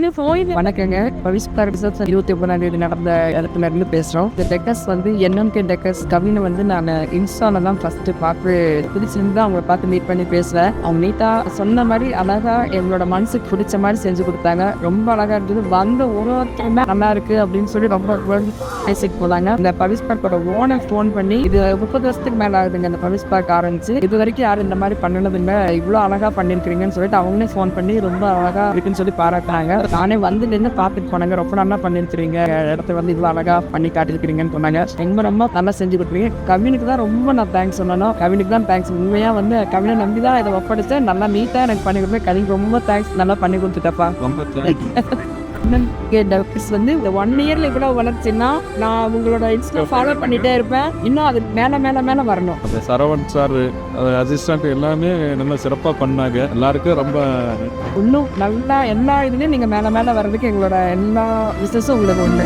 வணக்கங்க. பவிஸ்கார் ரிசப்ஷன் 21ஆம் தேதி நடந்த இடத்துல இருந்து பேசுகிறோம். இந்த டெக்கர்ஸ் வந்து என்எம்கே டெக்கர்ஸ் கவினை வந்து நான் இன்ஸ்டால தான் ஃபஸ்ட்டு பார்த்து பிடிச்சிருந்து அவங்கள பார்த்து மீட் பண்ணி பேசுவேன். அவங்க நீட்டாக சொன்ன மாதிரி அழகாக எங்களோட மனசுக்கு பிடிச்ச மாதிரி செஞ்சு கொடுத்தாங்க. ரொம்ப அழகாக இருந்தது. வந்த ஒருத்தருமே நல்லா இருக்குது அப்படின்னு சொல்லி ரொம்ப பேசிட்டு போனாங்க. இந்த பவிஸ் பார்க்கோட ஓனர் ஃபோன் பண்ணி இது 30 வருஷத்துக்கு மேலே ஆகுதுங்க இந்த பவிஸ் பார்க் ஆரம்பிச்சு. இது வரைக்கும் யாரும் இந்த மாதிரி பண்ணினதுங்க, இவ்வளோ அழகாக பண்ணியிருக்கிறீங்கன்னு சொல்லிட்டு அவங்களே ஃபோன் பண்ணி ரொம்ப அழகாக இருக்குன்னு சொல்லி பாராட்டினாங்க. நானே வந்து நின்று பார்த்துட்டு போனாங்க. ரொம்ப நல்லா பண்ணிருக்கிறீங்க, இடத்த வந்து இவ்வளோ அழகா பண்ணி காட்டிருக்கிறீங்கன்னு சொன்னாங்க. ரொம்ப நல்லா செஞ்சு கொடுத்துருங்க. கவினுக்கு தான் ரொம்ப நான் தேங்க்ஸ் சொல்லணும். கவினுக்கு தான் தேங்க்ஸ். உண்மையா வந்து கவினை நம்பி தான் இதை ஒப்படைச்சேன். நல்லா நீட்டாக எனக்கு பண்ணி கொடுத்தேன். கவினுக்கு ரொம்ப தேங்க்ஸ். நல்லா பண்ணி கொடுத்துட்டப்பா. வந்து இந்த 1 இயர்ல இவ்வளவு வளர்ச்சின்னா நான் உங்களோட இன்ஸ்டா ஃபாலோ பண்ணிட்டே இருப்பேன். இன்னும் அது மேல வரணும். அந்த சரவணன் சார் அசிஸ்டன்ட் எல்லாமே நல்லா சிறப்பாக பண்ணாங்க. எல்லாருக்கும் ரொம்ப இன்னும் நல்லா எல்லா இதுலயும் நீங்க மேல வர்றதுக்கு எங்களோட எல்லா பிசினஸும் உங்களுக்கு உண்டு.